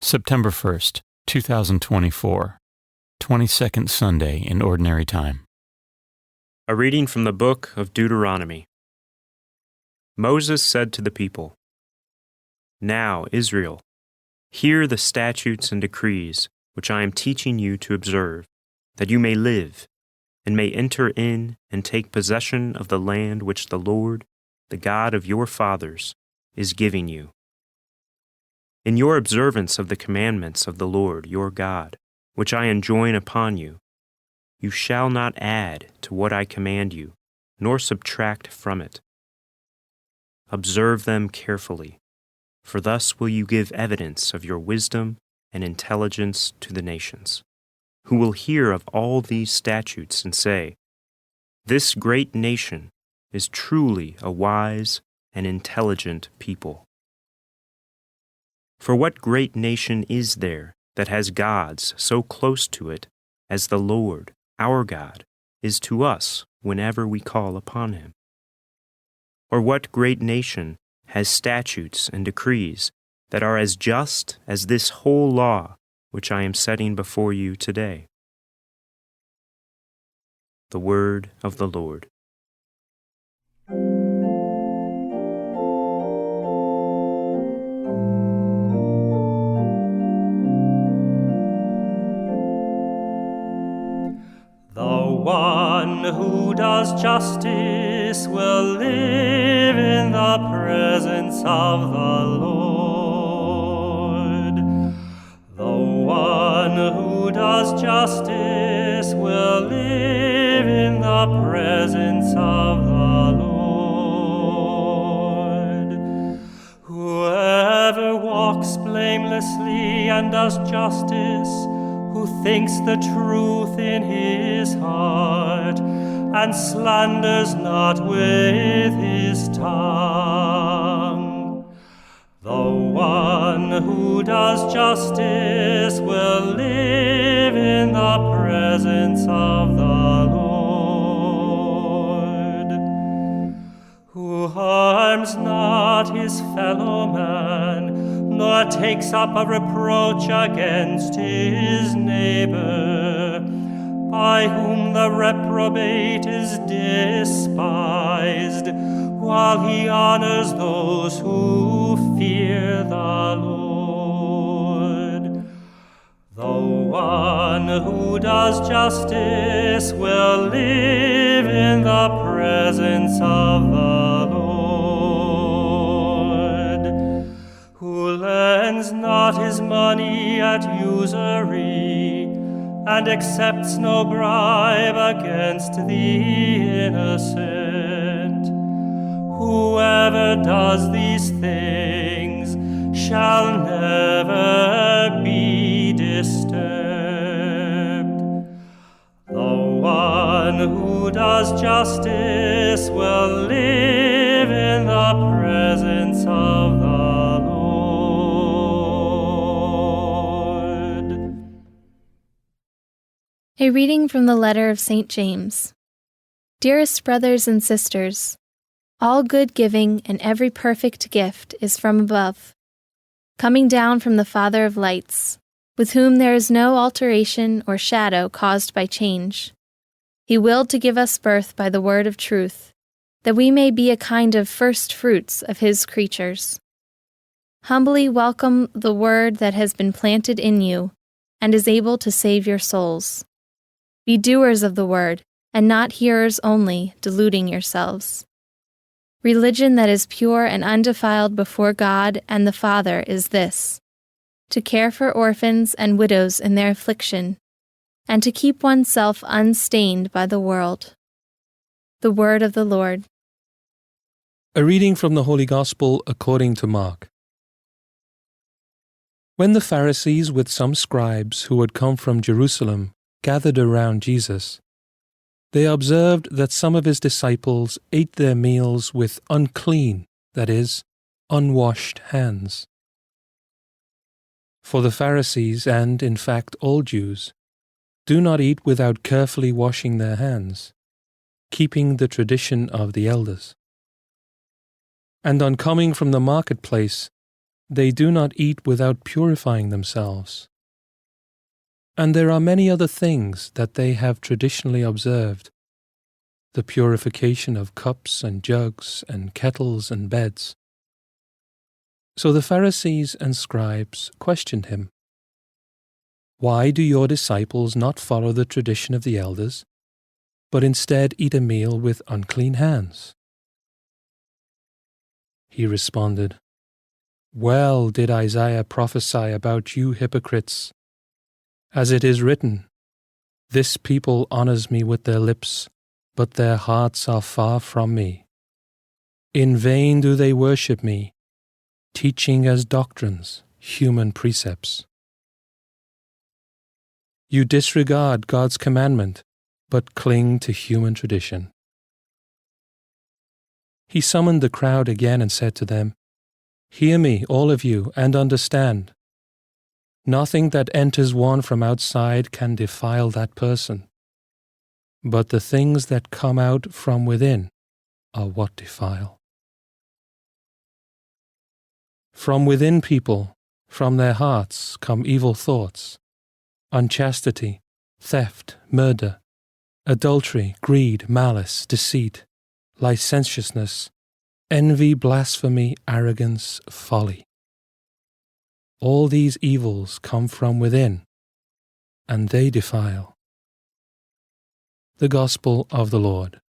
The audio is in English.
September 1st, 2024, 22nd Sunday in Ordinary Time. A reading from the book of Deuteronomy. Moses said to the people, "Now, Israel, hear the statutes and decrees which I am teaching you to observe, that you may live, and may enter in and take possession of the land which the Lord, the God of your fathers, is giving you. In your observance of the commandments of the Lord your God, which I enjoin upon you, you shall not add to what I command you, nor subtract from it. Observe them carefully, for thus will you give evidence of your wisdom and intelligence to the nations, who will hear of all these statutes and say, 'This great nation is truly a wise and intelligent people.' For what great nation is there that has gods so close to it as the Lord, our God, is to us whenever we call upon him? Or what great nation has statutes and decrees that are as just as this whole law which I am setting before you today?" The word of the Lord. The one who does justice will live in the presence of the Lord. The one who does justice will live in the presence of the Lord. Whoever walks blamelessly and does justice, who thinks the truth in his heart, and slanders not with his tongue. The one who does justice will live in the presence of the Lord. Who harms not his fellow man, nor takes up a reproach against his neighbor, by whom the reprobate is despised, while he honors those who fear the Lord. The one who does justice will live in the presence of the Lord. Who lends not his money at usury, and accepts no bribe against the innocent. Whoever does these things shall never be disturbed. The one who does justice will live in the presence of the A reading from the letter of St. James. Dearest brothers and sisters, all good giving and every perfect gift is from above, coming down from the Father of lights, with whom there is no alteration or shadow caused by change. He willed to give us birth by the word of truth, that we may be a kind of first fruits of his creatures. Humbly welcome the word that has been planted in you and is able to save your souls. Be doers of the word, and not hearers only, deluding yourselves. Religion that is pure and undefiled before God and the Father is this: to care for orphans and widows in their affliction, and to keep oneself unstained by the world. The word of the Lord. A reading from the Holy Gospel according to Mark. When the Pharisees with some scribes who had come from Jerusalem gathered around Jesus, they observed that some of his disciples ate their meals with unclean, that is, unwashed hands. For the Pharisees, and in fact all Jews, do not eat without carefully washing their hands, keeping the tradition of the elders. And on coming from the marketplace, They do not eat without purifying themselves. And there are many other things that they have traditionally observed, the purification of cups and jugs and kettles and beds. So the Pharisees and scribes questioned him. Why do your disciples not follow the tradition of the elders, but instead eat a meal with unclean hands? He responded, Well did Isaiah prophesy about you hypocrites. As it is written, This people honors me with their lips, but their hearts are far from me. In vain do they worship me, teaching as doctrines human precepts. You disregard God's commandment, but cling to human tradition. He summoned the crowd again and said to them, Hear me, all of you, and understand. Nothing that enters one from outside can defile that person, but the things that come out from within are what defile. From within people, from their hearts, come evil thoughts, unchastity, theft, murder, adultery, greed, malice, deceit, licentiousness, envy, blasphemy, arrogance, folly. All these evils come from within, and they defile. The Gospel of the Lord.